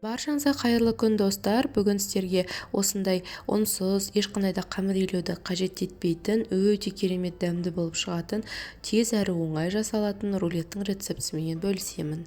Баршаңызға қайырлы күн достар. Бүгін сіздерге осындай ұнсыз, ешқандай да қамыр илеуді қажет етпейтін, өте керемет дәмді болып шығатын, тез әрі оңай жасалатын рулеттің рецептісімен бөлісемін.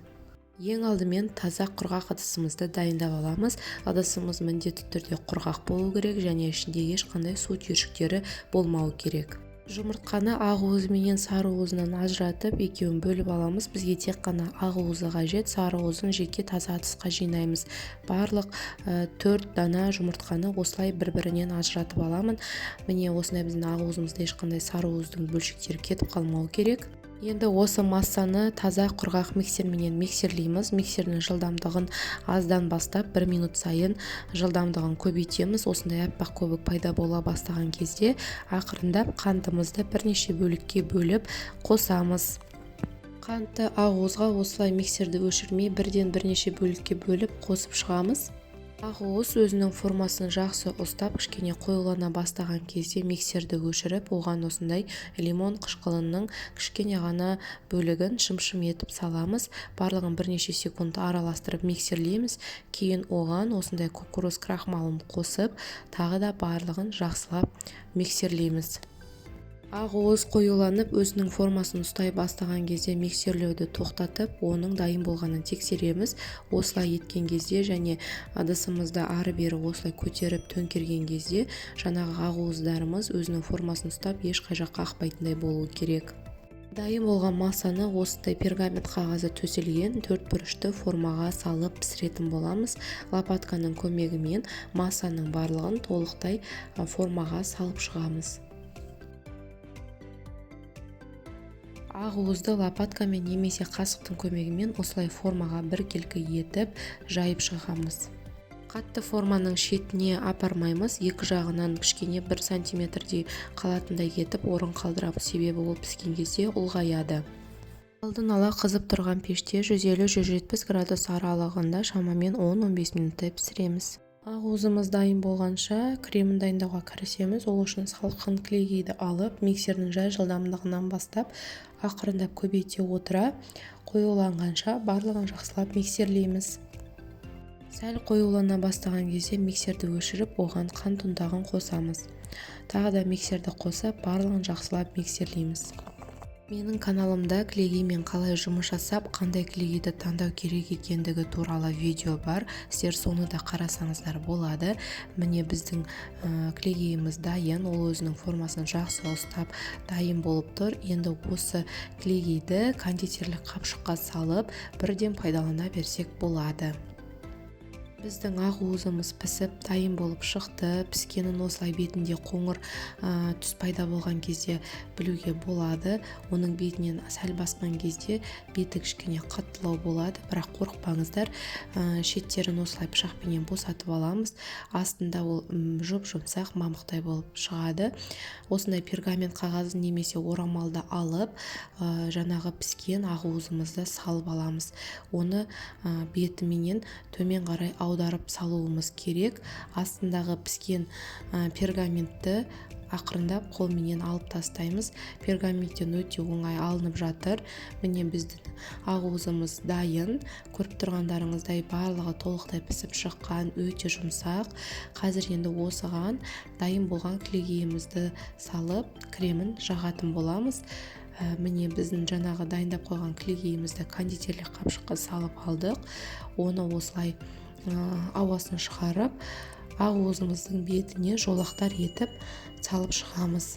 Ең алдымен таза құрғақ ыдысымызды дайындап аламыз. Ыдысымыз міндетті түрде құрғақ болу керек және ішінде ешқандай су түйіршіктері болмауы керек. Жұмыртқаны ақ уызы мен сары уызынан ажыратып екеуін бөліп аламыз. Бізге тек қана ақ уызы қажет, сары уызын жеке таза ыдысқа жинаймыз. Барлық 4 дана жұмыртқаны осылай бір-бірінен ажыратып аламын. Міне осындай біздің ақ уызымызда ешқандай сары уыздың бөлшектері кетіп қалмауы керек. Енді осы массаны таза құрғақ миксерменен миксерлейміз. Миксердің жылдамдығын аздан бастап 1 минут сайын жылдамдығын көбейтеміз. Осындай аппақ көбік пайда бола бастаған кезде ақырындап қантымызды бірнеше бөлікке бөліп қосамыз. Қантты ақ уызға осылай миксерді өшірмей бірден бірнеше бөлікке бөліп қосып шығамыз. Ақ уыз өзінің формасын жақсы ұстап, кішкене қоюлана бастаған кезде миксерді өшіріп, оған осындай лимон қышқылының кішкене ғана бөлігін шым-шым етіп саламыз. Барлығын бірнеше секунд араластырып миксерлейміз. Кейін оған осындай кукуруз крахмалын қосып, тағы да барлығын жақсылап миксерлейміз. Ақ уыз қоюланып, өзінің формасын ұстай бастаған кезде миксерлеуді тоқтатып, оның дайын болғанын тексереміз. Осылай еткен кезде және ыдысымызды ары-бері осылай көтеріп төңкерген кезде жаңағы ақ уыздарымыз өзінің формасын ұстап, ешқай жаққа ақпайтындай болуы керек. Дайын болған массаны осындай пергамент қағазы төселген 4 бұрышты формаға салып пісіретін боламыз. Лопатканың көмегімен массаның барлығын толықтай формаға салып шығамыз. Ақ уызды лопаткамен немесе қасықтың көмегімен осылай формаға біркелкі етіп жайып шығамыз. Қатты форманың шетіне апармаймыз, екі жағынан кішкене 1 сантиметрдей қалатындай етіп орын қалдырамыз, себебі ол піскен кезде ұлғаяды. Алдын ала қызып тұрған пеште 150-170 градус аралығында шамамен 10-15 минуттай пісіреміз. Ақ уызымыз дайын болғанша кремін дайындауға кірісеміз. Ол үшін салқын кілегейді алып, миксердің жай жылдамдығынан бастап ақырындап көбейте отыра, қоюланғанша барлығын жақсылап миксерлейміз. Сәл қоюлана бастаған кезде миксерді өшіріп, оған қант ұнтағын қосамыз. Тағы да миксерді қосып, барлығын жақсылап миксерлейміз. Менің каналымда кілегеймен қалай жұмыс жасап, қандай кілегейді таңдау керек екендігі туралы видео бар. Сіздер соны да қарасаңыздар болады. Міне біздің кілегейіміз дайын, ол өзінің формасын жақсы ұстап дайын болып тұр. Енді осы кілегейді кондитерлік қапшыққа салып, бірден пайдалана берсек болады. Біздің ақ уызымыз пісіп дайын болып шықты. Піскенін осылай бетінде қоңыр түс пайда болған кезде білуге болады. Оның бетінен сәл басқан кезде беті кішкене қаттылау болады, бірақ қорықпаңыздар. Шеттерін осылай пышақпенен босатып аламыз. Астында ол жұп-жұмсақ мамықтай болып шығады. Осындай пергамент қағазын немесе орамалды алып, жаңағы піскен ақ уызымызды салып аламыз. Оны бетіменен төмен қарай аударып салуымыз керек. Астындағы піскен пергаментті ақырындап қолменен алып тастаймыз. Пергаменттен өте оңай алынып жатыр. Міне біздің ақ уызымыз дайын. Көріп тұрғандарыңыздай барлығы толықтай пісіп шыққан, өте жұмсақ. Қазір енді осыған дайын болған кілегейімізді салып, кремін жағатын боламыз. Міне біздің жаңағы дайындап қойған кілегейімізді кондитерлік қапшыққа салып алдық. Оны осылай ауасын шығарып, ақ уызымыздың бетіне жолақтар етіп салып шығамыз.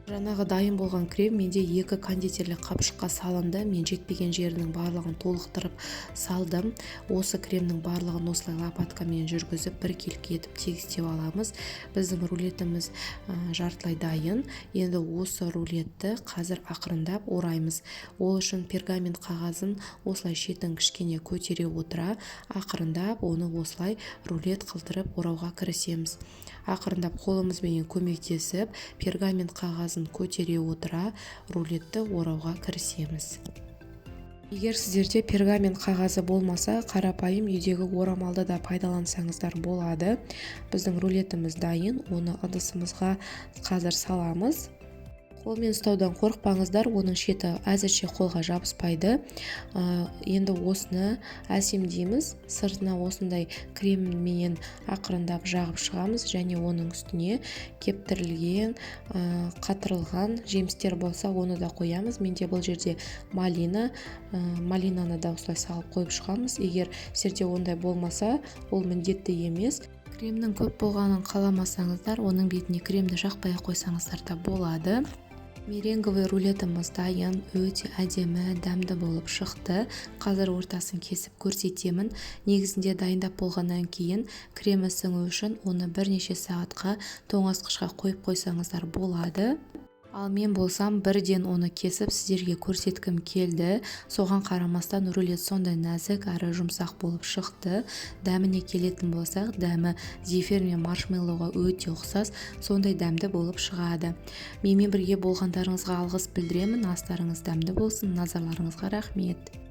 Жаңағы дайын болған крем менде 2 кондитерлік қапшыққа салынды. Мен жетпеген жерінің барлығын толықтырып салдым. Осы кремнің барлығын осылай лопаткамен жүргізіп біркелкі етіп тегістеп аламыз. Біздің рулетіміз жартылай дайын. Енді осы рулетті қазір ақырындап ораймыз. Ол үшін пергамент қағазын осылай шетін кішкене көтере отыра, ақырындап оны осылай рулет қылдырып орауға кірісеміз. Ақырындап қолымызбен көмектесіп, пергамент қағазын көтере отыра, рулетті орауға кірісеміз. Егер сіздерде пергамент қағазы болмаса, қарапайым үйдегі орамалды да пайдалансаңыздар болады. Біздің рулетіміз дайын, оны ыдысымызға қазір саламыз. Қолмен ұстаудан қорықпаңыздар, оның шеті әзірше қолға жабыспайды. Енді осыны әсемдейміз. Сыртына осындай кремменен ақырындап жағып шығамыз және оның үстіне кептірілген, қатырылған жемістер болса, оны да қоямыз. Менде бұл жерде малинаны да осылай салып қойып шығамыз. Егер сіздерде ондай болмаса, ол міндетті емес. Кремнің көп болғанын қаламасаңыздар, оның бетіне кремді жақпай қойсаңыздар да болады. Меренговый рулетіміз дайын, өте әдемі, дәмді болып шықты. Қазір ортасын кесіп көрсетемін. Негізінде дайындап болғаннан кейін кремі сіңу үшін оны бірнеше сағатқа тоңазытқышқа қойып қойсаңыздар болады. Ал мен болсам бірден оны кесіп сіздерге көрсеткім келді. Соған қарамастан рулет сондай нәзік әрі жұмсақ болып шықты. Дәміне келетін болсақ, дәмі зефир мен маршмеллоуға өте ұқсас, сондай дәмді болып шығады. Менімен бірге болғандарыңызға алғыс білдіремін. Астарыңыз дәмді болсын. Назарларыңызға рахмет.